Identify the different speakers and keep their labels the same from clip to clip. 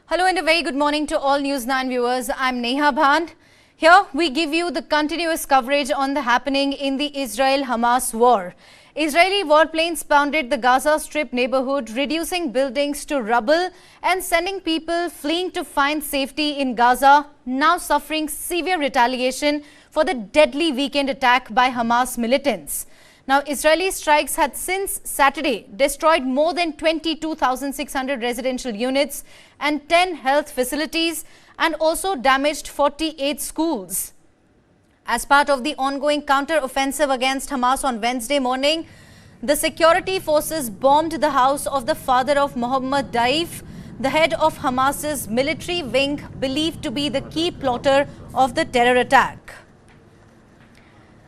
Speaker 1: Hello and a very good morning to all News9 viewers. I'm Neha Bhan. Here we give you the continuous coverage on the happening in the Israel-Hamas war. Israeli warplanes pounded the Gaza Strip neighbourhood, reducing buildings to rubble and sending people fleeing to find safety in Gaza, now suffering severe retaliation for the deadly weekend attack by Hamas militants. Now, Israeli strikes had since Saturday destroyed more than 22,600 residential units and 10 health facilities and also damaged 48 schools. As part of the ongoing counter-offensive against Hamas on Wednesday morning, the security forces bombed the house of the father of Mohammed Daif, the head of Hamas's military wing, believed to be the key plotter of the terror attack.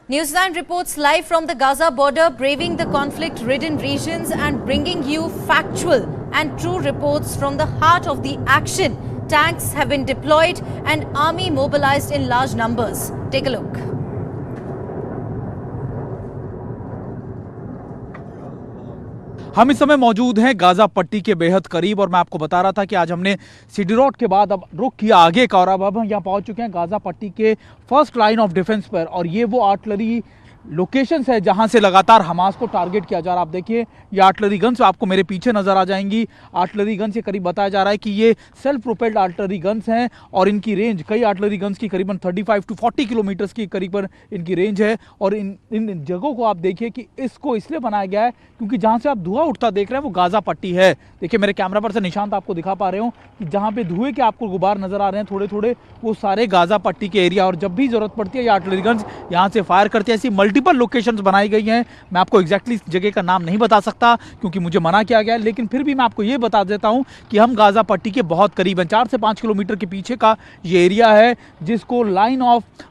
Speaker 1: News9 reports live from the Gaza border, braving the conflict-ridden regions and bringing you factual and true reports from the heart of the action. Tanks have been deployed and army mobilized in large numbers. Take a look.
Speaker 2: हम इस समय मौजूद हैं Gaza पट्टी के बेहद करीब और मैं आपको बता रहा था कि आज हमने sderot के बाद अब रुख किया आगे का और अब हम यहाँ पहुँच चुके हैं गाजा पट्टी के फर्स्ट लाइन ऑफ डिफेंस पर। और ये वो आर्टिलरी लोकेशंस है जहां से लगातार हमास को टारगेट किया जा रहा है। आप देखिए ये आर्टिलरी गन्स आपको मेरे पीछे नजर आ जाएंगी। आर्टिलरी गन्स ये करीब बताया जा रहा है कि ये सेल्फ प्रोपेल्ड आर्टिलरी गन्स हैं और इनकी रेंज कई आर्टिलरी गन्स की करीबन 35 to 40 किलोमीटर्स की करीबन इनकी रेंज है। और इन जगहों को आप देखिए कि इसको इसलिए बनाया गया है क्योंकि जहाँ से आप धुआं उठता देख रहे हैं वो गाजा पट्टी है। देखिए मेरे कैमरा पर से निशान आपको दिखा पा रहे हो कि जहाँ पे धुएं के आपको गुबार नजर आ रहे हैं थोड़े थोड़े, वो सारे गाजा पट्टी के एरिया। और जब भी जरूरत पड़ती है ये आर्टिलरी गन्स यहाँ से फायर करती है। ऐसी मल्टीपल लोकेशंस बनाई गई हैं। मैं आपको एग्जैक्टली जगह का नाम नहीं बता सकता क्योंकि मुझे मना किया गया है, लेकिन फिर भी मैं आपको ये बता देता हूं कि हम गाजा पट्टी के बहुत करीब हैं। 4 से 5 किलोमीटर के पीछे का ये एरिया है जिसको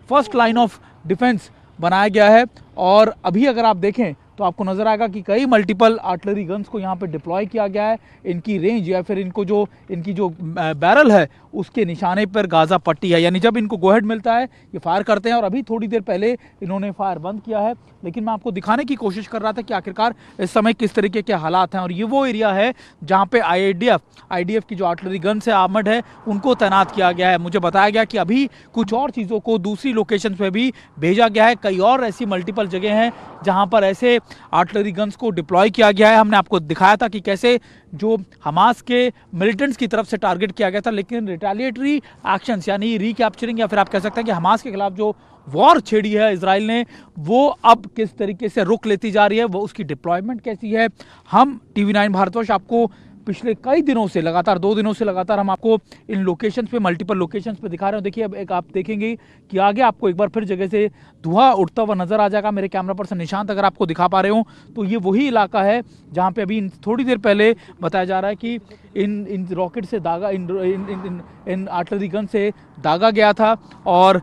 Speaker 2: फर्स्ट लाइन ऑफ डिफेंस बनाया गया है। और अभी अगर आप देखें तो आपको नजर आएगा कि कई मल्टीपल आर्टिलरी गन्स को यहाँ पे डिप्लॉय किया गया है। इनकी रेंज या फिर इनकी जो बैरल है उसके निशाने पर गाजा पट्टी है, यानी जब इनको गोहेड मिलता है ये फायर करते हैं। और अभी थोड़ी देर पहले इन्होंने फायर बंद किया है, लेकिन मैं आपको दिखाने की कोशिश कर रहा था कि आखिरकार इस समय किस तरीके के हालात हैं। और ये वो एरिया है जहाँ पे आईडीएफ की जो आर्टिलरी गन्स है आर्मर्ड है उनको तैनात किया गया है। मुझे बताया गया कि अभी कुछ और चीज़ों को दूसरी लोकेशन पे भी भेजा गया है। कई और ऐसी मल्टीपल जगह हैं जहाँ पर ऐसे आर्टिलरी गन्स को डिप्लॉय किया गया है। हमने आपको दिखाया था कि कैसे जो हमास के मिलिटेंट्स की तरफ से टारगेट किया गया था, लेकिन रिटेलिएटरी एक्शंस यानी रिकैप्चरिंग या फिर आप कह सकते हैं कि हमास के खिलाफ जो वॉर छेड़ी है इजराइल ने, वो अब किस तरीके से रुख लेती जा रही है, वो उसकी डिप्लॉयमेंट कैसी है। हम TV9 भारतवर्ष आपको पिछले कई दिनों से लगातार 2 दिनों से लगातार हम आपको इन लोकेशंस पे मल्टीपल लोकेशंस पे दिखा रहे हो। देखिए अब एक आप देखेंगे कि आगे आपको एक बार फिर जगह से धुआं उठता हुआ नजर आ जाएगा। मेरे कैमरा पर से निशान अगर आपको दिखा पा रहे हो तो ये वही इलाका है जहाँ पे अभी थोड़ी देर पहले बताया जा रहा है कि इन रॉकेट से दागा इन आर्टिलरी गन से दागा गया था। और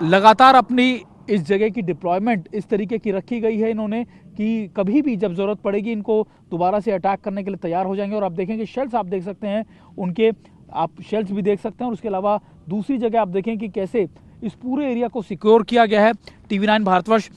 Speaker 2: लगातार अपनी इस जगह की डिप्लॉयमेंट इस तरीके की रखी गई है इन्होंने कि कभी भी जब ज़रूरत पड़ेगी इनको दोबारा से अटैक करने के लिए तैयार हो जाएंगे। और आप देखेंगे शेल्स आप देख सकते हैं उनके, आप शेल्स भी देख सकते हैं। और उसके अलावा दूसरी जगह आप देखें कि कैसे इस पूरे एरिया को सिक्योर किया गया है। TV9 भारतवर्ष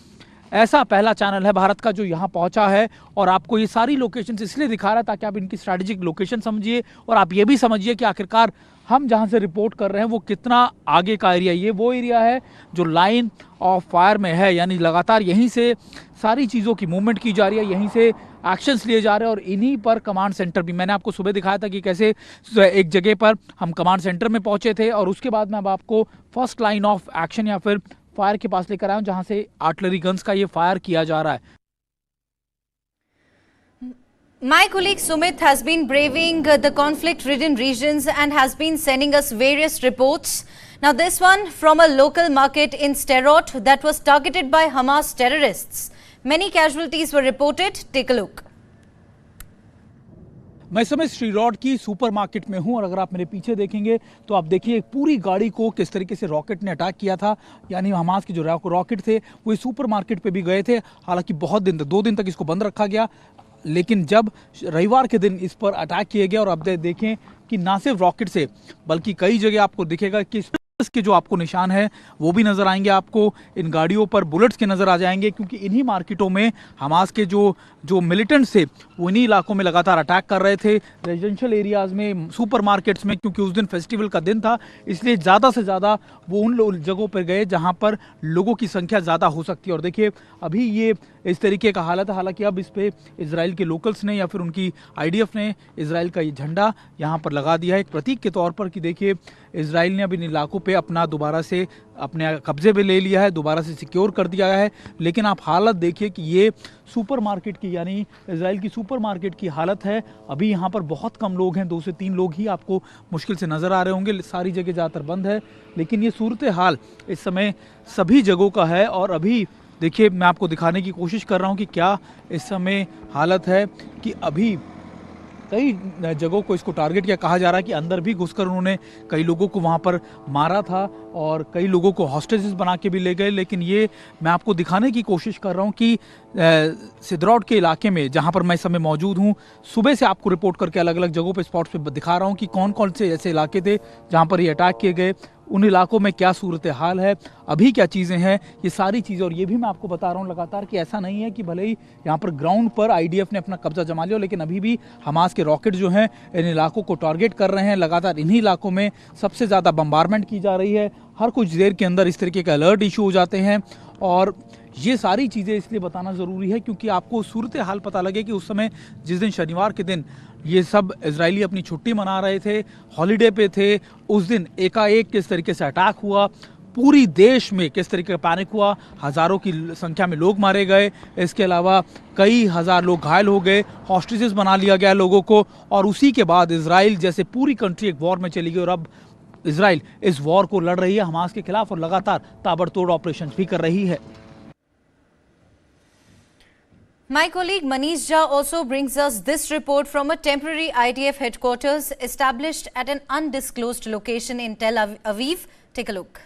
Speaker 2: ऐसा पहला चैनल है भारत का जो यहाँ पहुँचा है और आपको ये सारी लोकेशंस इसलिए दिखा रहा है ताकि आप इनकी स्ट्रैटेजिक लोकेशन समझिए और आप ये भी समझिए कि आखिरकार हम जहाँ से रिपोर्ट कर रहे हैं वो कितना आगे का एरिया। ये वो एरिया है जो लाइन ऑफ फायर में है, यानी लगातार यहीं से सारी चीज़ों की मूवमेंट की जा रही है, यहीं से एक्शंस लिए जा रहे हैं। और इन्हीं पर कमांड सेंटर भी, मैंने आपको सुबह दिखाया था कि कैसे एक जगह पर हम कमांड सेंटर में पहुंचे थे और उसके बाद मैं अब आपको फर्स्ट लाइन ऑफ एक्शन या फिर फायर के पास लेकर आया हूँ जहाँ से आर्टिलरी गन्स का ये फायर किया जा रहा है।
Speaker 1: My colleague Sumit has been braving the conflict-ridden regions and has been sending us various reports. Now this one from a local market in Sderot that was targeted by Hamas terrorists. Many casualties were reported. Take a look.
Speaker 2: मैं इस समय sderot की supermarket में हूं और अगर आप मेरे पीछे देखेंगे तो आप देखिए पूरी गाड़ी को किस तरीके से रॉकेट ने अटैक किया था। यानी हमास के जो रॉकेट थे वो इस सुपरमार्केट पे भी गए थे। हालांकि बहुत दिन तक 2 दिन तक इसको बंद रखा गया, लेकिन जब रविवार के दिन इस पर अटैक किए गए और अब देखें कि ना सिर्फ रॉकेट से बल्कि कई जगह आपको दिखेगा कि के जो आपको निशान है वो भी नजर आएंगे, आपको इन गाड़ियों पर बुलेट्स के नजर आ जाएंगे, क्योंकि इन्हीं मार्केटों में हमास के जो मिलिटेंट्स थे वो इन्हीं इलाकों में लगातार अटैक कर रहे थे, रेजिडेंशियल एरियाज में, सुपरमार्केट्स में, क्योंकि उस दिन फेस्टिवल का दिन था, इसलिए ज़्यादा से ज़्यादा वो उन जगहों पर गए जहां पर लोगों की संख्या ज़्यादा हो सकती है। और देखिए अभी ये इस तरीके का हालत है, हालांकि अब इस पे इजराइल के लोकल्स ने या फिर उनकी आईडीएफ ने इजराइल का ये झंडा यहाँ पर लगा दिया है एक प्रतीक के तौर पर कि देखिए इजराइल ने अब इन इलाकों पे अपना दोबारा से अपने कब्जे पे ले लिया है, दोबारा से सिक्योर कर दिया है। लेकिन आप हालत देखिए कि ये सुपरमार्केट की, यानी इजराइल की सुपरमार्केट की हालत है। अभी यहाँ पर बहुत कम लोग हैं, 2 से 3 लोग ही आपको मुश्किल से नज़र आ रहे होंगे, सारी जगह ज़्यादातर बंद है। लेकिन ये सूरत हाल इस समय सभी जगहों का है। और अभी देखिए मैं आपको दिखाने की कोशिश कर रहा हूँ कि क्या इस समय हालत है कि अभी कई जगहों को इसको टारगेट किया, कहा जा रहा है कि अंदर भी घुसकर उन्होंने कई लोगों को वहाँ पर मारा था और कई लोगों को हॉस्टेजेस बना के भी ले गए। लेकिन ये मैं आपको दिखाने की कोशिश कर रहा हूँ कि सderot के इलाके में जहाँ पर मैं इस समय मौजूद हूँ, सुबह से आपको रिपोर्ट करके अलग अलग जगहों पे स्पॉट्स पे दिखा रहा हूँ कि कौन कौन से ऐसे इलाके थे जहाँ पर ये अटैक किए गए, उन इलाकों में क्या सूरत हाल है, अभी क्या चीज़ें हैं, ये सारी चीज़ें। और ये भी मैं आपको बता रहा हूँ लगातार कि ऐसा नहीं है कि भले ही यहाँ पर ग्राउंड पर आईडीएफ ने अपना कब्जा जमा लिया, लेकिन अभी भी हमास के रॉकेट जो हैं इन इलाकों को टारगेट कर रहे हैं। लगातार इन्हीं इलाकों में सबसे ज़्यादा बम्बारमेंट की जा रही है, हर कुछ देर के अंदर इस तरीके के अलर्ट इशू हो जाते हैं। और ये सारी चीज़ें इसलिए बताना ज़रूरी है क्योंकि आपको सूरत हाल पता लगे कि उस समय जिस दिन शनिवार के दिन ये सब इजरायली अपनी छुट्टी मना रहे थे, हॉलीडे पे थे, उस दिन एकाएक किस तरीके से अटैक हुआ, पूरी देश में किस तरीके का पैनिक हुआ, हज़ारों की संख्या में लोग मारे गए, इसके अलावा कई हज़ार लोग घायल हो गए, हॉस्टेजेस बना लिया गया लोगों को। और उसी के बाद इजराइल जैसे पूरी कंट्री एक वॉर में चली गई और अब इजराइल इस वॉर को लड़ रही है हमास के खिलाफ और लगातार ताबड़तोड़ ऑपरेशन भी कर रही है।
Speaker 1: My colleague Manish Jha also brings us this report from a temporary IDF headquarters established at an undisclosed location in Tel Aviv. Take a look.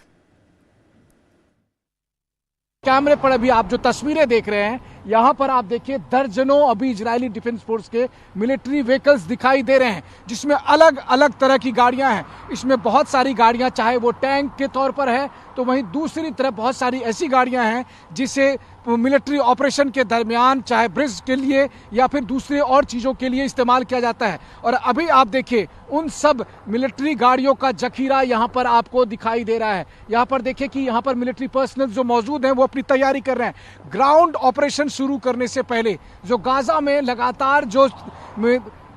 Speaker 3: कैमरे पर अभी आप जो तस्वीरें देख रहे हैं, यहाँ पर आप देखिए दर्जनों अभी इजरायली डिफेंस फोर्स के मिलिट्री व्हीकल्स दिखाई दे रहे हैं, जिसमें अलग अलग तरह की गाड़ियां हैं। इसमें बहुत सारी गाड़ियां चाहे वो टैंक के तौर पर है, तो वहीं दूसरी तरफ बहुत सारी ऐसी गाड़ियां हैं जिसे मिलिट्री ऑपरेशन के दरमियान चाहे ब्रिज के लिए या फिर दूसरे और चीज़ों के लिए इस्तेमाल किया जाता है। और अभी आप देखिए उन सब मिलिट्री गाड़ियों का जखीरा यहाँ पर आपको दिखाई दे रहा है। यहाँ पर देखिए कि यहाँ पर मिलिट्री पर्सनल जो मौजूद हैं वो अपनी तैयारी कर रहे हैं। ग्राउंड ऑपरेशन शुरू करने से पहले जो गाजा में लगातार जो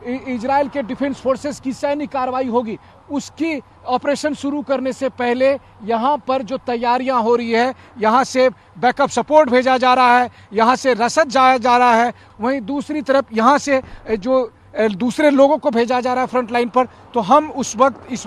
Speaker 3: इजराइल के डिफेंस फोर्सेस की सैन्य कार्रवाई होगी, उसकी ऑपरेशन शुरू करने से पहले यहाँ पर जो तैयारियां हो रही है, यहाँ से बैकअप सपोर्ट भेजा जा रहा है, यहाँ से रसद जाया जा रहा है, वहीं दूसरी तरफ यहाँ से जो दूसरे लोगों को भेजा जा रहा है फ्रंट लाइन पर। तो हम इस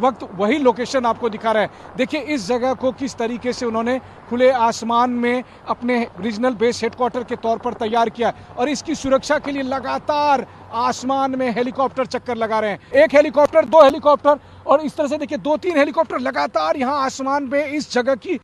Speaker 3: वक्त वही लोकेशन आपको दिखा रहे हैं। देखिए इस जगह को किस तरीके से उन्होंने खुले आसमान में अपने रीजनल बेस हेडक्वार्टर के तौर पर तैयार किया और इसकी सुरक्षा के लिए लगातार आसमान में हेलीकॉप्टर चक्कर लगा रहे हैं। एक हेलीकॉप्टर, 2 हेलीकॉप्टर और इस तरह से देखिए 2-3 हेलीकॉप्टर लगातार यहाँ आसमान में इस जगह की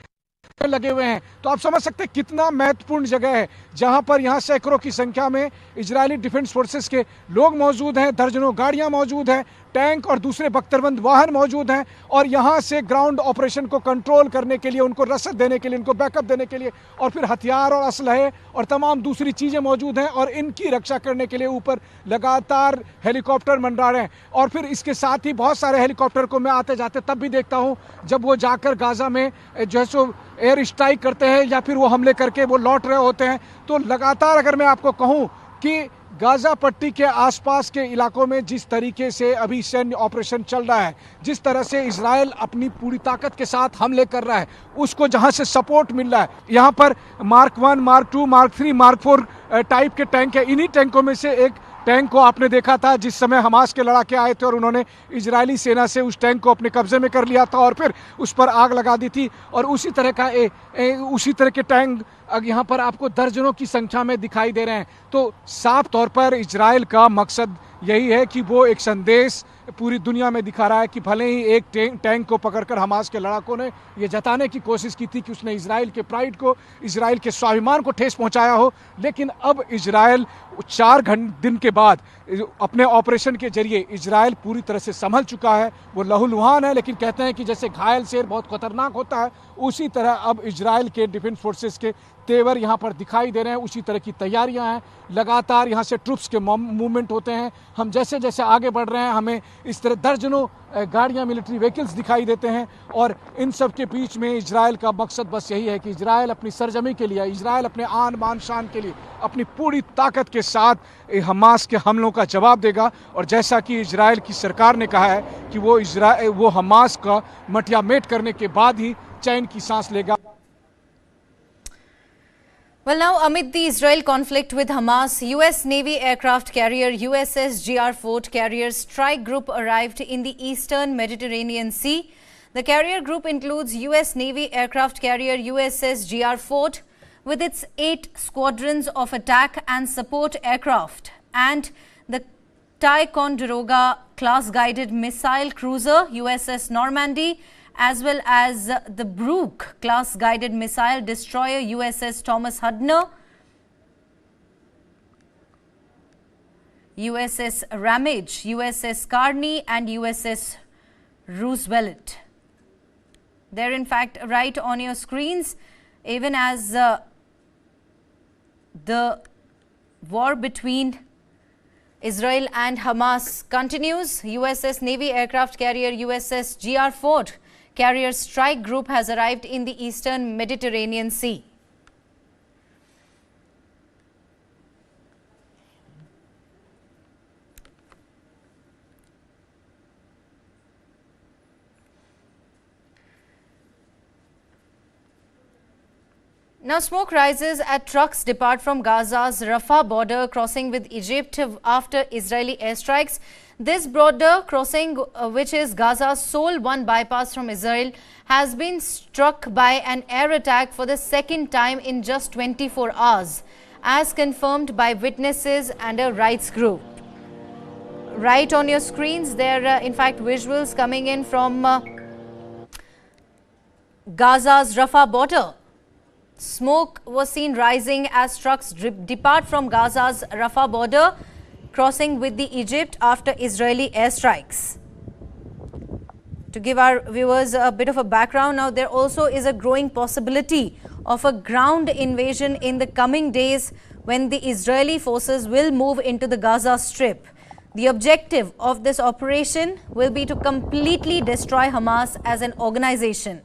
Speaker 3: लगे हुए हैं। तो आप समझ सकते हैं कितना महत्वपूर्ण जगह है, जहां पर यहां सैकड़ों की संख्या में इजरायली डिफेंस फोर्सेस के लोग मौजूद हैं, दर्जनों गाड़ियां मौजूद हैं, टैंक और दूसरे बख्तरबंद वाहन मौजूद हैं और यहां से ग्राउंड ऑपरेशन को कंट्रोल करने के लिए, उनको रसद देने के लिए, उनको बैकअप देने के लिए और फिर हथियार और असलहे और तमाम दूसरी चीज़ें मौजूद हैं और इनकी रक्षा करने के लिए ऊपर लगातार हेलीकॉप्टर मंडरा रहे हैं। और फिर इसके साथ ही बहुत सारे हेलीकॉप्टर को मैं आते जाते तब भी देखता हूँ जब वो जाकर गाजा में जो है सो एयर स्ट्राइक करते हैं या फिर वो हमले करके वो लौट रहे होते हैं। तो लगातार अगर मैं आपको कहूँ कि गाजा पट्टी के आसपास के इलाकों में जिस तरीके से अभी सैन्य ऑपरेशन चल रहा है, जिस तरह से इजराइल अपनी पूरी ताकत के साथ हमले कर रहा है, उसको जहां से सपोर्ट मिल रहा है, यहाँ पर mark 1, mark 2, mark 3, mark 4 type के टैंक है। इन्हीं टैंकों में से एक टैंक को आपने देखा था जिस समय हमास के लड़ाके आए थे और उन्होंने इजरायली सेना से उस टैंक को अपने कब्जे में कर लिया था और फिर उस पर आग लगा दी थी। और उसी तरह के टैंक यहाँ पर आपको दर्जनों की संख्या में दिखाई दे रहे हैं। तो साफ तौर पर इजराइल का मकसद यही है कि वो एक संदेश पूरी दुनिया में दिखा रहा है कि भले ही एक टैंक को पकड़कर हमास के लड़ाकों ने ये जताने की कोशिश की थी कि उसने इजराइल के प्राइड को, इजराइल के स्वाभिमान को ठेस पहुंचाया हो, लेकिन अब इजराइल 4 दिन के बाद अपने ऑपरेशन के जरिए इजराइल पूरी तरह से संभल चुका है। वो लहूलुहान है, लेकिन कहते हैं कि जैसे घायल शेर बहुत खतरनाक होता है, उसी तरह अब इजराइल के डिफेंस फोर्सेस के तेवर यहाँ पर दिखाई दे रहे हैं। उसी तरह की तैयारियां हैं, लगातार यहाँ से ट्रुप्स के मूवमेंट होते हैं। हम जैसे जैसे आगे बढ़ रहे हैं हमें इस तरह दर्जनों गाड़ियां, मिलिट्री व्हीकल्स दिखाई देते हैं, और इन सब के बीच में इजराइल का मकसद बस यही है कि इजराइल अपनी सरजमी के लिए, इजराइल अपने आन बान शान के लिए अपनी पूरी ताकत के साथ हमास के हमलों का जवाब देगा। और जैसा कि इजराइल की सरकार ने कहा है कि वो हमास का मटियामेट करने के बाद ही चैन की सांस लेगा।
Speaker 1: Well, now amid the Israel conflict with Hamas, US Navy aircraft carrier USS GR-4 carrier strike group arrived in the eastern Mediterranean Sea. The carrier group includes US Navy aircraft carrier USS GR-4 with its 8 squadrons of attack and support aircraft and the Ticonderoga class guided missile cruiser USS Normandy, as well as the Brooke class guided missile destroyer USS Thomas Hudner, USS Ramage, USS Carney and USS Roosevelt. They're in fact right on your screens, even as the war between Israel and Hamas continues. USS Navy aircraft carrier USS GR-4 carrier strike group has arrived in the eastern Mediterranean Sea. Now, smoke rises at trucks depart from Gaza's Rafah border crossing with Egypt after Israeli airstrikes. This border crossing, which is Gaza's sole one bypass from Israel, has been struck by an air attack for the second time in just 24 hours, as confirmed by witnesses and a rights group. Right on your screens, there are in fact visuals coming in from Gaza's Rafah border. Smoke was seen rising as trucks depart from Gaza's Rafah border, crossing with the Egypt after Israeli airstrikes. To give our viewers a bit of a background, now there also is a growing possibility of a ground invasion in the coming days when the Israeli forces will move into the Gaza Strip. The objective of this operation will be to completely destroy Hamas as an organization.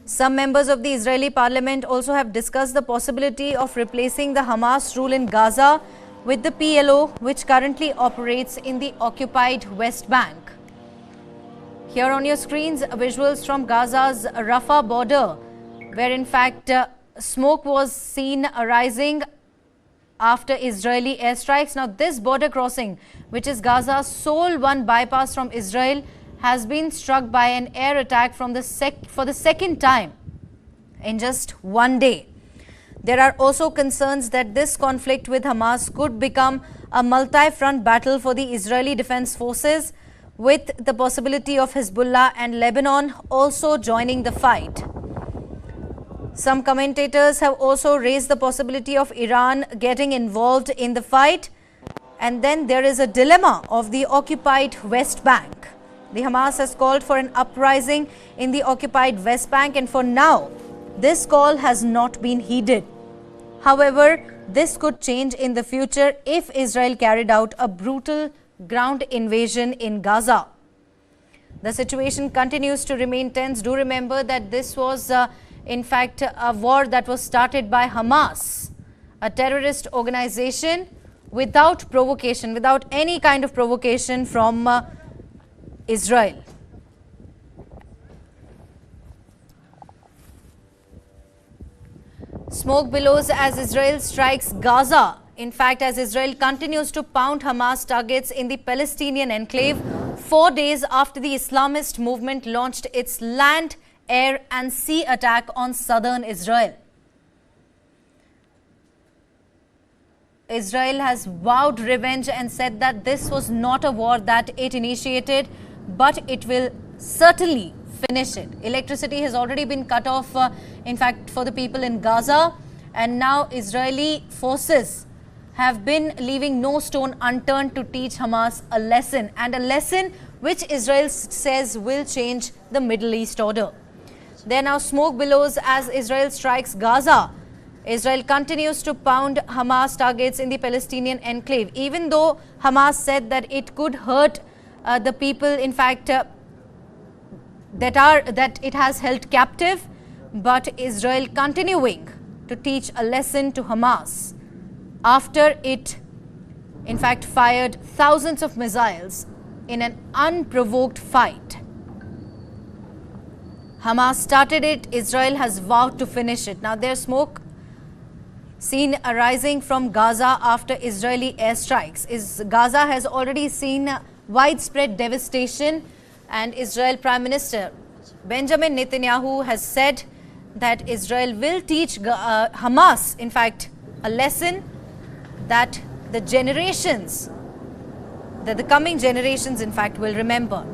Speaker 1: Some members of the Israeli parliament also have discussed the possibility of replacing the Hamas rule in Gaza with the PLO, which currently operates in the occupied West Bank. Here on your screens, visuals from Gaza's Rafah border, where in fact smoke was seen arising after Israeli airstrikes. Now, this border crossing, which is Gaza's sole one bypass from Israel, has been struck by an air attack for the second time in just one day. There are also concerns that this conflict with Hamas could become a multi-front battle for the Israeli Defense Forces, with the possibility of Hezbollah and Lebanon also joining the fight. Some commentators have also raised the possibility of Iran getting involved in the fight. And then there is a dilemma of the occupied West Bank. The Hamas has called for an uprising in the occupied West Bank, and for now, this call has not been heeded. However, this could change in the future if Israel carried out a brutal ground invasion in Gaza. The situation continues to remain tense. Do remember that this was, in fact, a war that was started by Hamas, a terrorist organization, without provocation, without any kind of provocation from Israel. Smoke billows as Israel strikes Gaza. In fact, as Israel continues to pound Hamas targets in the Palestinian enclave, 4 days after the Islamist movement launched its land, air and sea attack on southern Israel. Israel has vowed revenge and said that this was not a war that it initiated, but it will certainly finish it. Electricity has already been cut off, in fact, for the people in Gaza, and now Israeli forces have been leaving no stone unturned to teach Hamas a lesson, and a lesson which Israel says will change the Middle East order. There are now smoke billows as Israel strikes Gaza. Israel continues to pound Hamas targets in the Palestinian enclave, even though Hamas said that it could hurt the people, in fact, that it has held captive, but Israel continuing to teach a lesson to Hamas after it, in fact, fired thousands of missiles in an unprovoked fight. Hamas started it, Israel has vowed to finish it. Now there's smoke seen arising from Gaza after Israeli airstrikes. Gaza has already seen widespread devastation, and Israel Prime Minister Benjamin Netanyahu has said that Israel will teach Hamas, in fact, a lesson that the coming generations, in fact, will remember.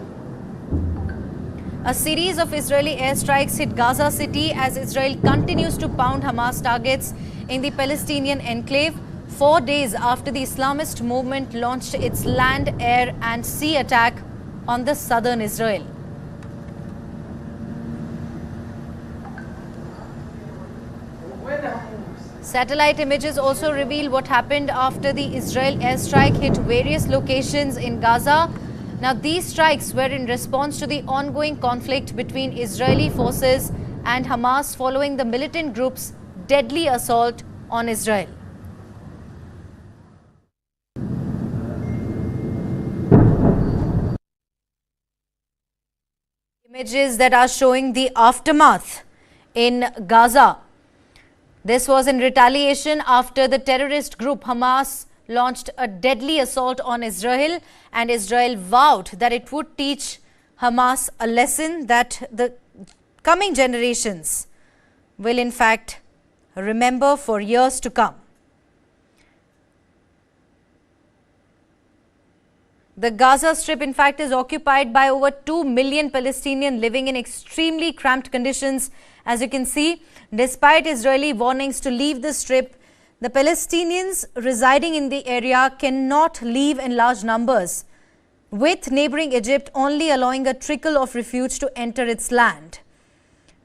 Speaker 1: A series of Israeli airstrikes hit Gaza City as Israel continues to pound Hamas targets in the Palestinian enclave 4 days after the Islamist movement launched its land, air and sea attack on the southern Israel. Satellite images also reveal what happened after the Israel airstrike hit various locations in Gaza. Now, these strikes were in response to the ongoing conflict between Israeli forces and Hamas following the militant group's deadly assault on Israel. Images that are showing the aftermath in Gaza. This was in retaliation after the terrorist group Hamas launched a deadly assault on Israel, and Israel vowed that it would teach Hamas a lesson that the coming generations will in fact remember for years to come. The Gaza Strip, in fact, is occupied by over 2 million Palestinians living in extremely cramped conditions. As you can see, despite Israeli warnings to leave the Strip, the Palestinians residing in the area cannot leave in large numbers, with neighboring Egypt only allowing a trickle of refuge to enter its land.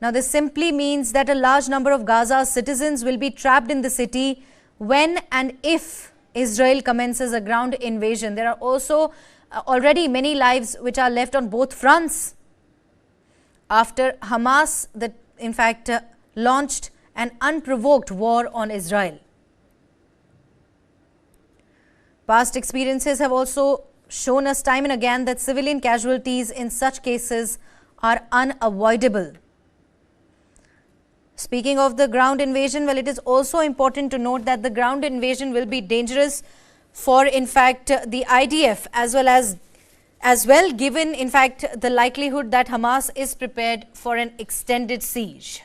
Speaker 1: Now, this simply means that a large number of Gaza's citizens will be trapped in the city when and if Israel commences a ground invasion. There are also already many lives which are left on both fronts after Hamas, in fact, launched an unprovoked war on Israel. Past experiences have also shown us time and again that civilian casualties in such cases are unavoidable. Speaking of the ground invasion, well, it is also important to note that the ground invasion will be dangerous for, in fact, the IDF as well, given, in fact, the likelihood that Hamas is prepared for an extended siege.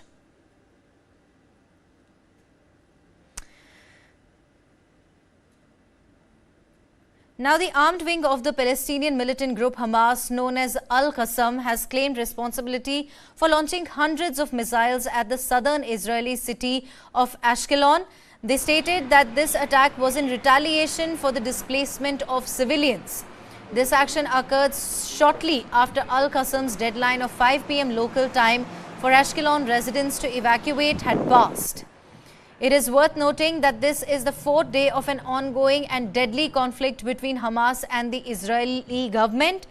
Speaker 1: Now, the armed wing of the Palestinian militant group Hamas, known as Al-Qassam, has claimed responsibility for launching hundreds of missiles at the southern Israeli city of Ashkelon. They stated that this attack was in retaliation for the displacement of civilians. This action occurred shortly after Al-Qassam's deadline of 5 p.m. local time for Ashkelon residents to evacuate had passed. It is worth noting that this is the 4th day of an ongoing and deadly conflict between Hamas and the Israeli government.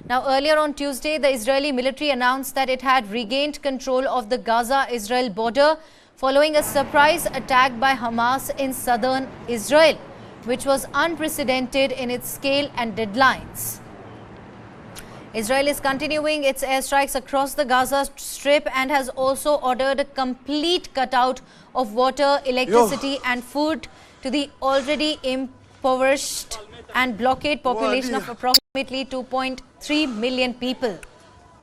Speaker 1: Now, earlier on Tuesday, the Israeli military announced that it had regained control of the Gaza-Israel border following a surprise attack by Hamas in southern Israel, which was unprecedented in its scale and deadlines. Israel is continuing its airstrikes across the Gaza Strip and has also ordered a complete cutout of water, electricity and food to the already impoverished and blockade population of approximately 2.3 million people.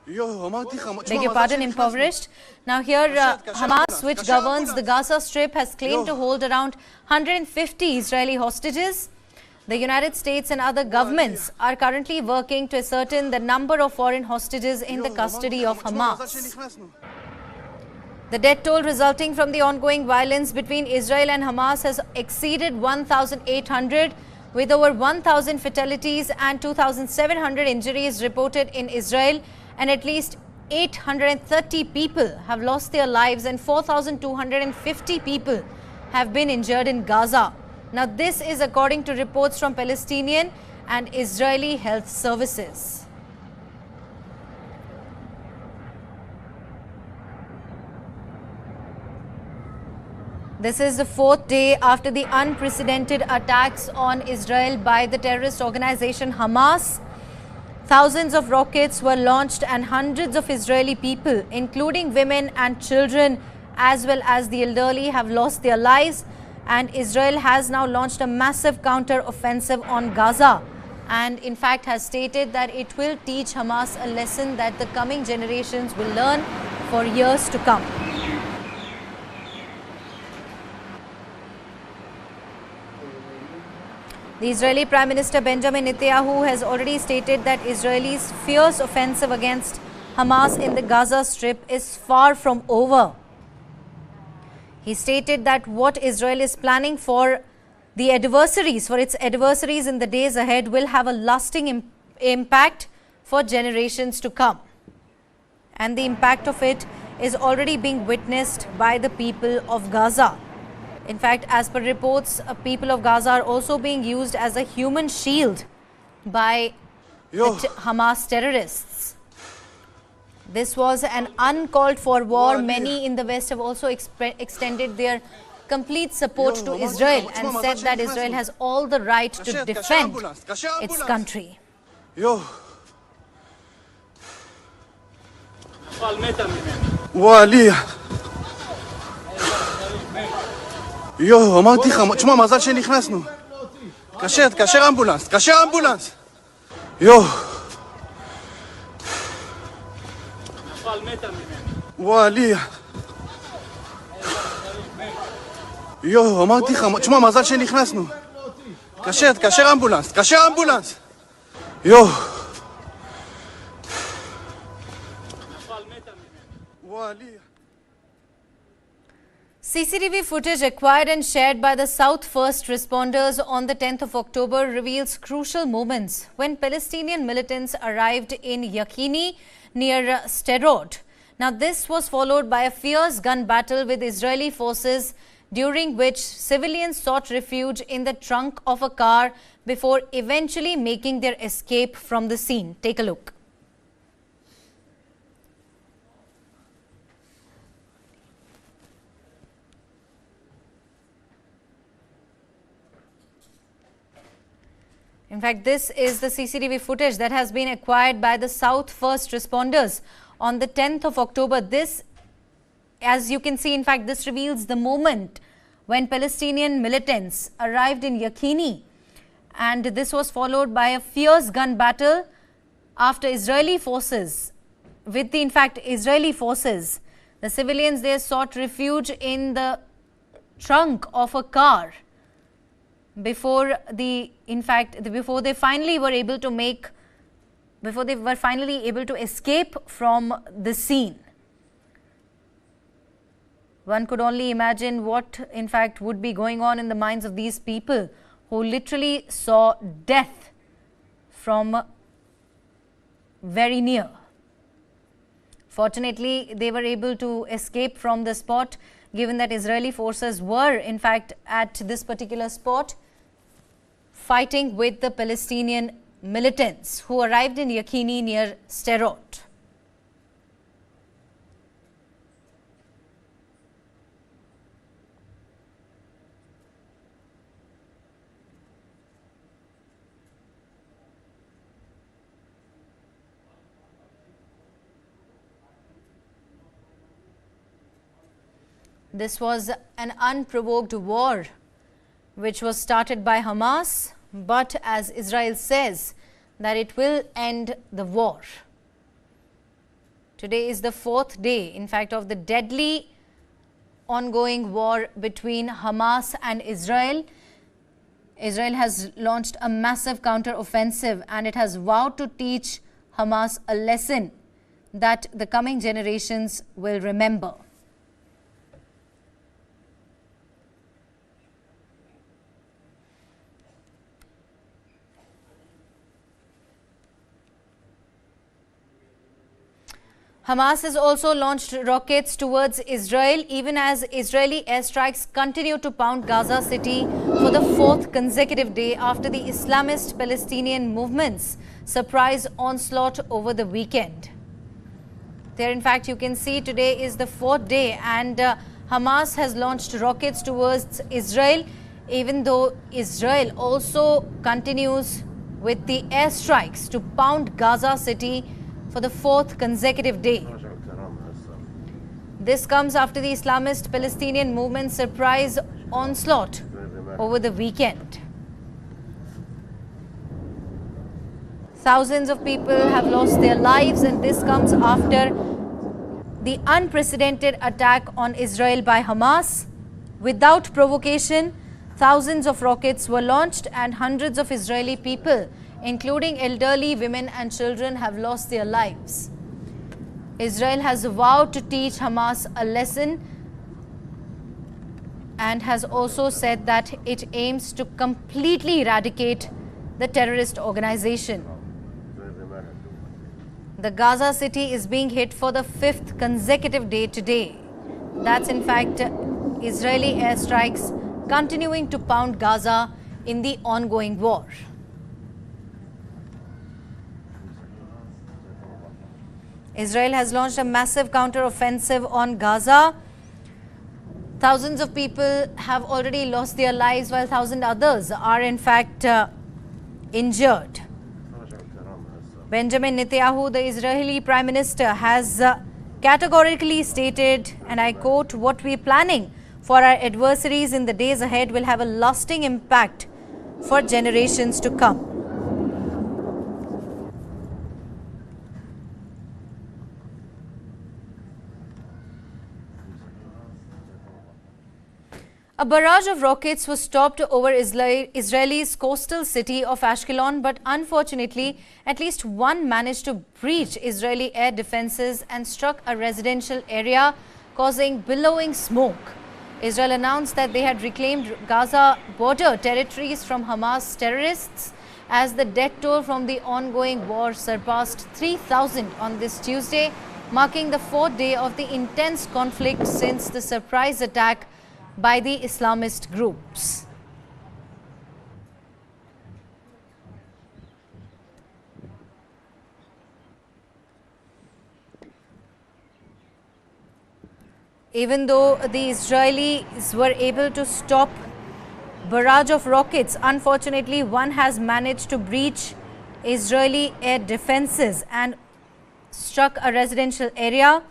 Speaker 1: beg your pardon, impoverished. Now here Hamas, which governs the Gaza Strip, has claimed to hold around 150 Israeli hostages. The United States and other governments are currently working to ascertain the number of foreign hostages in the custody of Hamas. The death toll resulting from the ongoing violence between Israel and Hamas has exceeded 1,800, with over 1,000 fatalities and 2,700 injuries reported in Israel, and at least 830 people have lost their lives and 4,250 people have been injured in Gaza. Now, this is according to reports from Palestinian and Israeli health services. This is the fourth day after the unprecedented attacks on Israel by the terrorist organization Hamas. Thousands of rockets were launched and hundreds of Israeli people, including women and children, as well as the elderly, have lost their lives. And Israel has now launched a massive counter-offensive on Gaza, and in fact has stated that it will teach Hamas a lesson that the coming generations will learn for years to come. The Israeli Prime Minister Benjamin Netanyahu has already stated that Israel's fierce offensive against Hamas in the Gaza Strip is far from over. He stated that what Israel is planning for its adversaries in the days ahead will have a lasting impact for generations to come. And the impact of it is already being witnessed by the people of Gaza. In fact, as per reports, people of Gaza are also being used as a human shield by the Hamas terrorists. This was an uncalled for war. Many in the West have also extended their complete support to Israel and said that Israel has all the right to defend its country.
Speaker 4: אמרתי לך, תשמע, מזל שנכנסנו. תקשר אמבולנס, תקשר אמבולנס. וואלי. אמרתי לך, תשמע, מזל שנכנסנו. תקשר אמבולנס, תקשר אמבולנס. וואלי.
Speaker 1: CCTV footage acquired and shared by the South First responders on the 10th of October reveals crucial moments when Palestinian militants arrived in Yakhini near Sderot. Now, this was followed by a fierce gun battle with Israeli forces, during which civilians sought refuge in the trunk of a car before eventually making their escape from the scene. Take a look. In fact, this is the CCTV footage that has been acquired by the South First responders on the 10th of October. This, as you can see, in fact, this reveals the moment when Palestinian militants arrived in Yakhini, and this was followed by a fierce gun battle after Israeli forces, with the, in fact, Israeli forces. The civilians there sought refuge in the trunk of a car before they finally were able to escape from the scene. One could only imagine what in fact would be going on in the minds of these people who literally saw death from very near. Fortunately, they were able to escape from the spot, given that Israeli forces were in fact at this particular spot fighting with the Palestinian militants who arrived in Yakhini near Sderot. This was an unprovoked war which was started by Hamas, but as Israel says that it will end the war. Today is the fourth day, in fact, of the deadly ongoing war between Hamas and Israel. Israel has launched a massive counter-offensive and it has vowed to teach Hamas a lesson that the coming generations will remember. Hamas has also launched rockets towards Israel, even as Israeli airstrikes continue to pound Gaza City for the fourth consecutive day after the Islamist Palestinian movement's surprise onslaught over the weekend. There, in fact, you can see today is the fourth day and Hamas has launched rockets towards Israel, even though Israel also continues with the airstrikes to pound Gaza City for the fourth consecutive day. This comes after the Islamist Palestinian movement's surprise onslaught over the weekend. Thousands of people have lost their lives, and this comes after the unprecedented attack on Israel by Hamas. Without provocation, thousands of rockets were launched and hundreds of Israeli people, including elderly women and children, have lost their lives. Israel has vowed to teach Hamas a lesson and has also said that it aims to completely eradicate the terrorist organization. The Gaza City is being hit for the fifth consecutive day today. That's in fact Israeli airstrikes continuing to pound Gaza in the ongoing war. Israel has launched a massive counter-offensive on Gaza. Thousands of people have already lost their lives, while thousands others are in fact injured. Benjamin Netanyahu, the Israeli Prime Minister, has categorically stated, and I quote, "What we are planning for our adversaries in the days ahead will have a lasting impact for generations to come." A barrage of rockets was stopped over Israel's coastal city of Ashkelon, but unfortunately, at least one managed to breach Israeli air defenses and struck a residential area, causing billowing smoke. Israel announced that they had reclaimed Gaza border territories from Hamas terrorists as the death toll from the ongoing war surpassed 3,000 on this Tuesday, marking the fourth day of the intense conflict since the surprise attack by the Islamist groups. Even though the Israelis were able to stop barrage of rockets, unfortunately one has managed to breach Israeli air defenses and struck a residential area.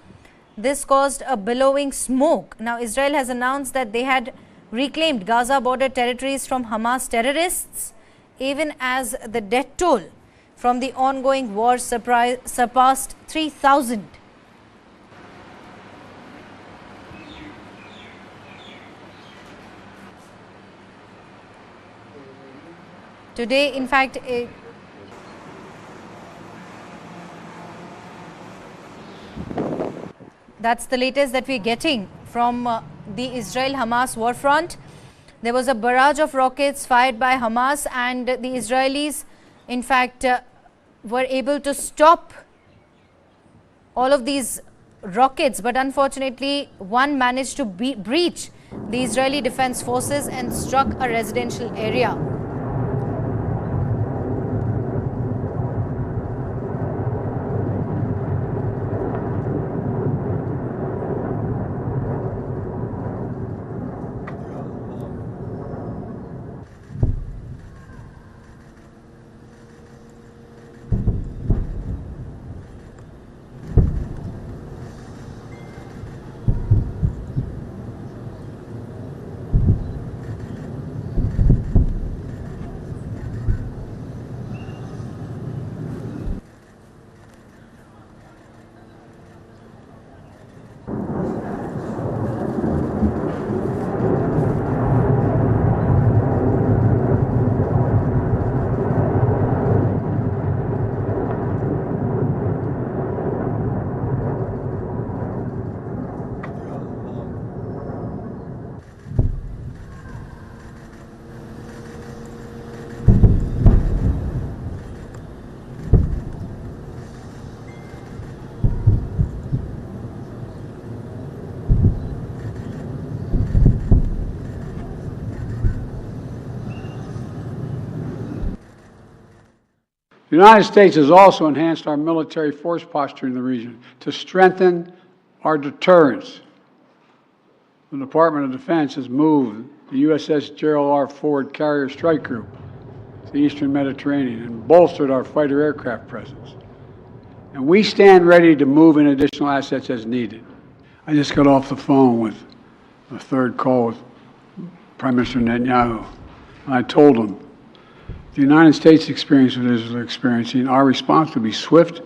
Speaker 1: This caused a billowing smoke. Now, Israel has announced that they had reclaimed Gaza border territories from Hamas terrorists, even as the death toll from the ongoing war surpassed 3,000. Today, in fact, that's the latest that we're getting from the Israel-Hamas war front. There was a barrage of rockets fired by Hamas, and the Israelis, in fact, were able to stop all of these rockets. But unfortunately, one managed to breach the Israeli Defense Forces and struck a residential area.
Speaker 5: The United States has also enhanced our military force posture in the region to strengthen our deterrence. The Department of Defense has moved the USS Gerald R. Ford Carrier Strike Group to the Eastern Mediterranean and bolstered our fighter aircraft presence. And we stand ready to move in additional assets as needed. I just got off the phone with a third call with Prime Minister Netanyahu, and I told him the United States experience what Israel is experiencing, our response will be swift,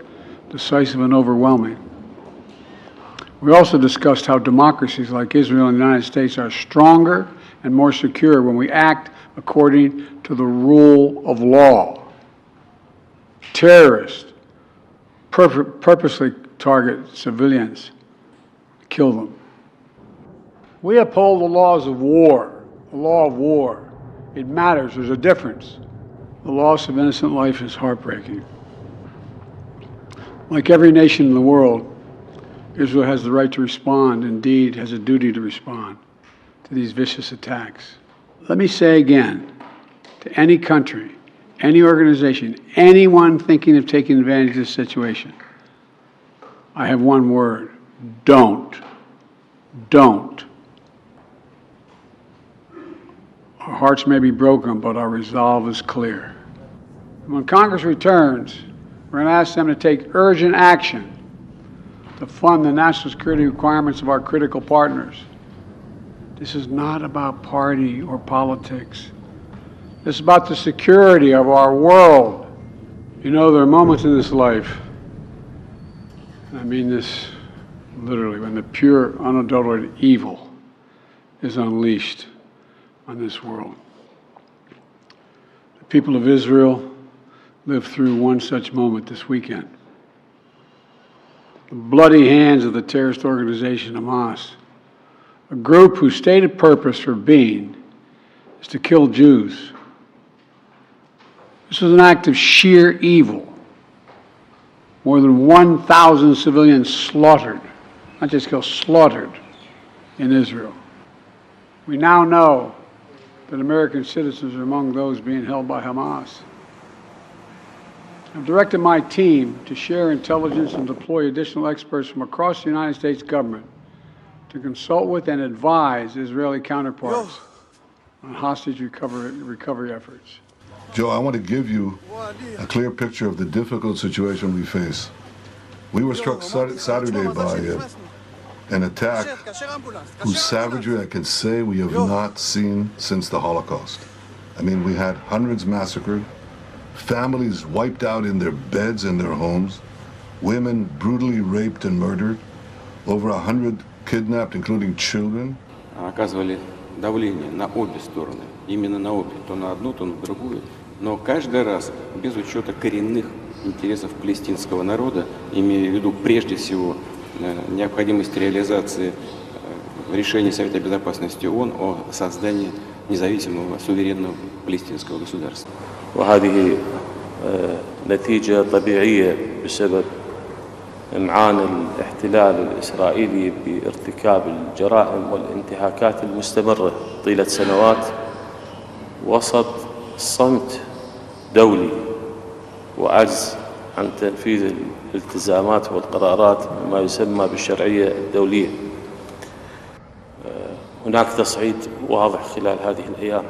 Speaker 5: decisive, and overwhelming. We also discussed how democracies like Israel and the United States are stronger and more secure when we act according to the rule of law. Terrorists purposely target civilians, kill them. We uphold the laws of war, the law of war. It matters, there's a difference. The loss of innocent life is heartbreaking. Like every nation in the world, Israel has the right to respond, indeed has a duty to respond to these vicious attacks. Let me say again, to any country, any organization, anyone thinking of taking advantage of this situation, I have one word: don't. Don't. Our hearts may be broken, but our resolve is clear. When Congress returns, we're going to ask them to take urgent action to fund the national security requirements of our critical partners. This is not about party or politics. This is about the security of our world. You know, there are moments in this life, and I mean this literally, when the pure, unadulterated evil is unleashed on this world. The people of Israel lived through one such moment this weekend. The bloody hands of the terrorist organization Hamas, a group whose stated purpose for being is to kill Jews. This was an act of sheer evil. More than 1,000 civilians slaughtered, not just killed, slaughtered in Israel. We now know that American citizens are among those being held by Hamas. I've directed my team to share intelligence and deploy additional experts from across the United States government to consult with and advise Israeli counterparts on hostage recovery efforts.
Speaker 6: Joe, I want to give you a clear picture of the difficult situation we face. We were struck Saturday by an attack whose savagery I can say we have not seen since the Holocaust. I mean, we had hundreds massacred, families wiped out in their beds in their homes, women brutally raped and murdered, over 100 kidnapped, including children.
Speaker 7: Оказывали давление на обе стороны, именно на обе, то на одну, то на другую, но каждый раз без учета коренных интересов палестинского народа, имея в виду прежде всего необходимость реализации решений Совета Безопасности ООН о создании независимого суверенного палестинского государства.
Speaker 8: وهذه نتيجة طبيعية بسبب إمعان الاحتلال الإسرائيلي بارتكاب الجرائم والانتهاكات المستمرة طيلة سنوات وسط صمت دولي وعجز عن تنفيذ الالتزامات والقرارات ما يسمى بالشرعية الدولية. هناك تصعيد واضح خلال هذه الأيام،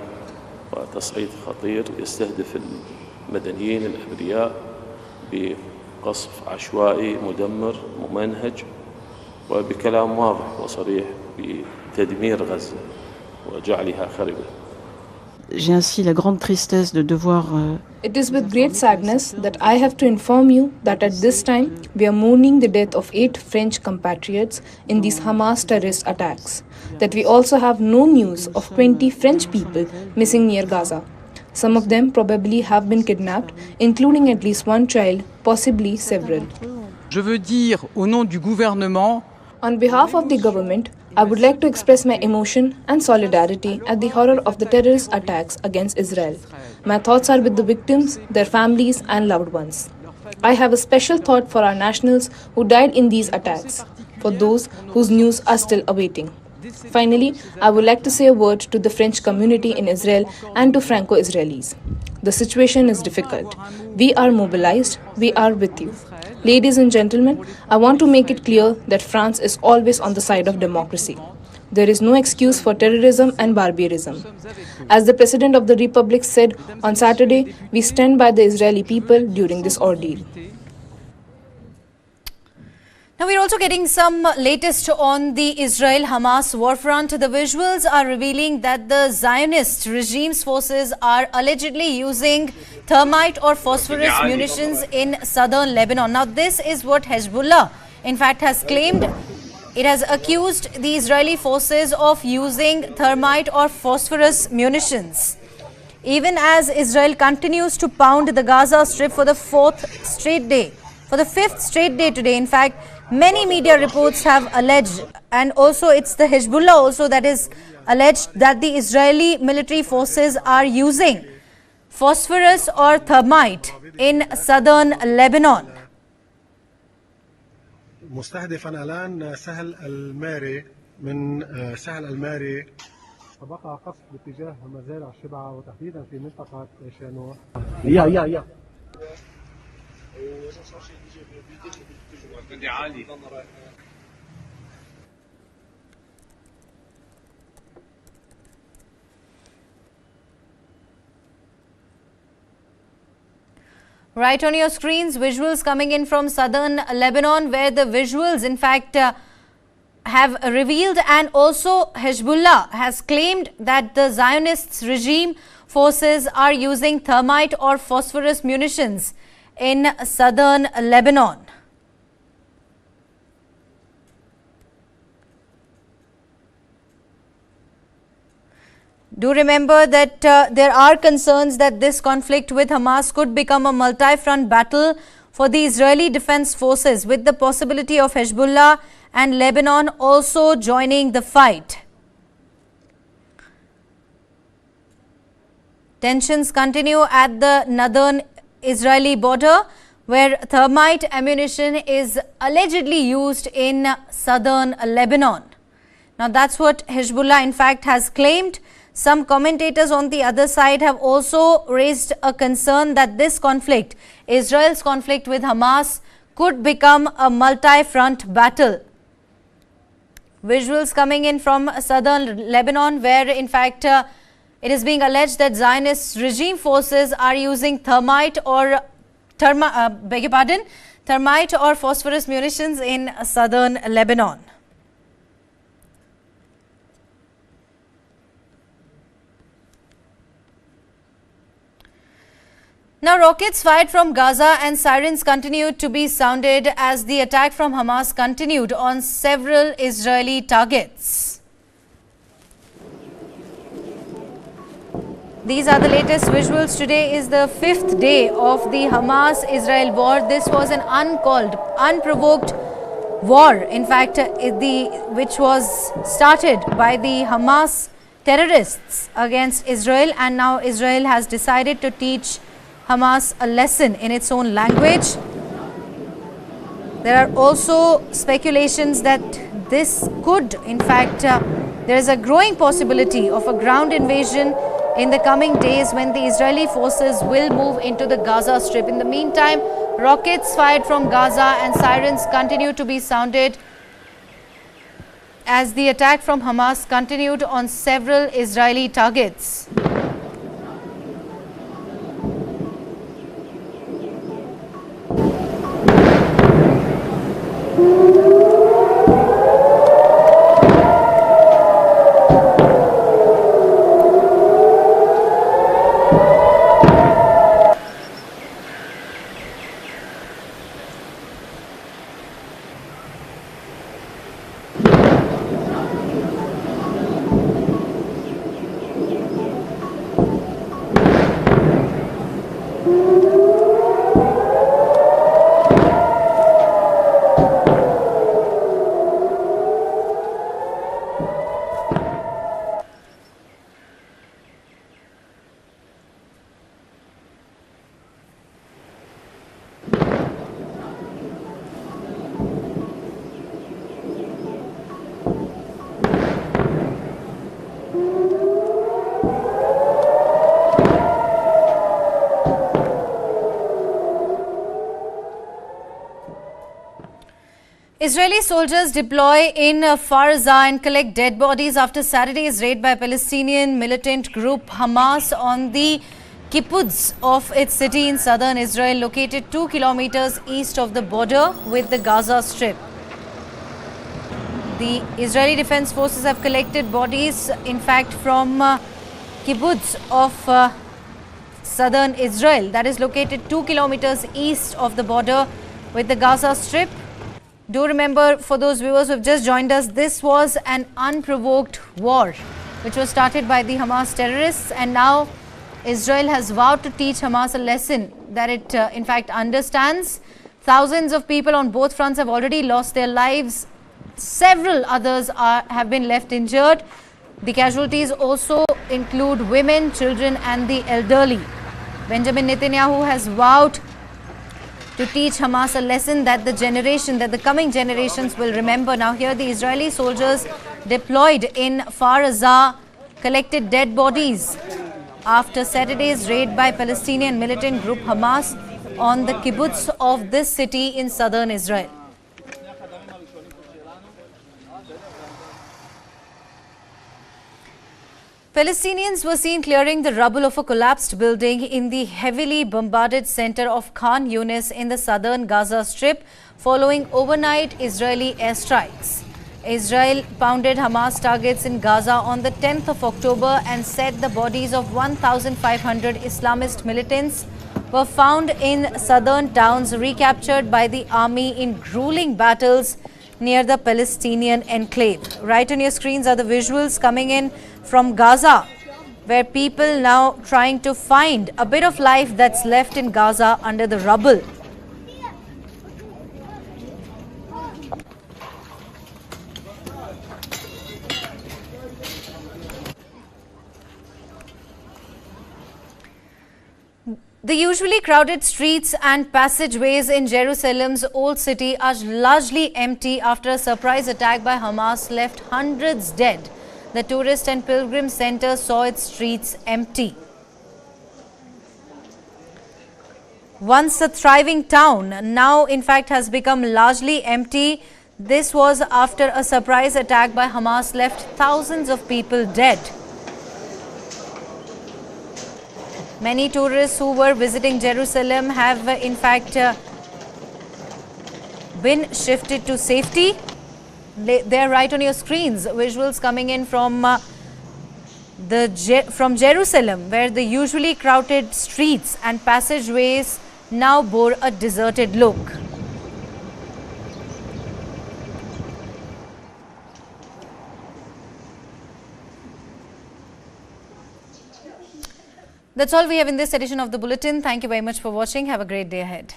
Speaker 8: وتصعيد خطير يستهدف المدنيين الأبرياء بقصف عشوائي مدمر ممنهج وبكلام واضح وصريح بتدمير غزة وجعلها خربة.
Speaker 9: J'ai ainsi la grande tristesse de devoir
Speaker 10: It is with great sadness that I have to inform you that at this time we are mourning the death of 8 French compatriots in these Hamas terrorist attacks. That we also have no news of 20 French people missing near Gaza. Some of them probably have been kidnapped, including at least one child, possibly several.
Speaker 11: Je veux dire au nom du gouvernement.
Speaker 10: On behalf of the government, I would like to express my emotion and solidarity at the horror of the terrorist attacks against Israel. My thoughts are with the victims, their families and loved ones. I have a special thought for our nationals who died in these attacks, for those whose news are still awaiting. Finally, I would like to say a word to the French community in Israel and to Franco-Israelis. The situation is difficult. We are mobilized. We are with you. Ladies and gentlemen, I want to make it clear that France is always on the side of democracy. There is no excuse for terrorism and barbarism. As the President of the Republic said on Saturday, we stand by the Israeli people during this ordeal.
Speaker 1: Now we're also getting some latest on the Israel-Hamas war front. The visuals are revealing that the Zionist regime's forces are allegedly using thermite or phosphorus munitions in southern Lebanon. Now this is what Hezbollah in fact has claimed. It has accused the Israeli forces of using thermite or phosphorus munitions. Even as Israel continues to pound the Gaza Strip for the fifth straight day today, in fact, many media reports have alleged, and also it's the Hezbollah also that is alleged that the Israeli military forces are using phosphorus or thermite in southern Lebanon.
Speaker 12: مستهدفا الآن سهل الماري من سهل الماري فبقى قصف باتجاه مزارع شبعة وتحديدا في منطقة شانوح. يا
Speaker 1: Right on your screens, visuals coming in from southern Lebanon, where the visuals in fact have revealed, and also Hezbollah has claimed that the Zionist regime forces are using thermite or phosphorus munitions in southern Lebanon. Do remember that there are concerns that this conflict with Hamas could become a multi-front battle for the Israeli Defense Forces, with the possibility of Hezbollah and Lebanon also joining the fight. Tensions continue at the northern Israeli border, where thermite ammunition is allegedly used in southern Lebanon. Now that's what Hezbollah in fact has claimed. Some commentators on the other side have also raised a concern that this conflict, Israel's conflict with Hamas, could become a multi-front battle. Visuals coming in from southern Lebanon, where in fact it is being alleged that Zionist regime forces are using thermite or phosphorus munitions in southern Lebanon. Now, rockets fired from Gaza and sirens continued to be sounded as the attack from Hamas continued on several Israeli targets. These are the latest visuals. Today is the 5th day of the Hamas-Israel war. This was an uncalled, unprovoked war, in fact, which was started by the Hamas terrorists against Israel, and now Israel has decided to teach Hamas a lesson in its own language. There are also speculations that this could, in fact, there is a growing possibility of a ground invasion in the coming days when the Israeli forces will move into the Gaza Strip. In the meantime, rockets fired from Gaza and sirens continue to be sounded as the attack from Hamas continued on several Israeli targets. Israeli soldiers deploy in Gaza and collect dead bodies after Saturday's raid by Palestinian militant group Hamas on the kibbutz of its city in southern Israel, located 2 kilometers east of the border with the Gaza Strip. The Israeli Defense Forces have collected bodies, in fact, from kibbutz of southern Israel, that is located 2 kilometers east of the border with the Gaza Strip. Do remember, for those viewers who have just joined us, this was an unprovoked war which was started by the Hamas terrorists, and now Israel has vowed to teach Hamas a lesson that it in fact understands. Thousands of people on both fronts have already lost their lives. Several others have been left injured. The casualties also include women, children and the elderly. Benjamin Netanyahu has vowed to teach Hamas a lesson that the coming generations will remember. Now here the Israeli soldiers deployed in Gaza collected dead bodies after Saturday's raid by Palestinian militant group Hamas on the kibbutz of this city in southern Israel. Palestinians were seen clearing the rubble of a collapsed building in the heavily bombarded center of Khan Yunis in the southern Gaza Strip following overnight Israeli airstrikes. Israel pounded Hamas targets in Gaza on the 10th of October and said the bodies of 1,500 Islamist militants were found in southern towns recaptured by the army in grueling battles near the Palestinian enclave. Right on your screens are the visuals coming in from Gaza, where people now trying to find a bit of life that's left in Gaza under the rubble. The usually crowded streets and passageways in Jerusalem's old city are largely empty after a surprise attack by Hamas left hundreds dead. The tourist and pilgrim center saw its streets empty. Once a thriving town, now in fact has become largely empty. This was after a surprise attack by Hamas left thousands of people dead. Many tourists who were visiting Jerusalem have in fact been shifted to safety. They're right on your screens, visuals coming in from Jerusalem, where the usually crowded streets and passageways now bore a deserted look. That's all we have in this edition of the Bulletin. Thank you very much for watching. Have a great day ahead.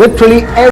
Speaker 13: Literally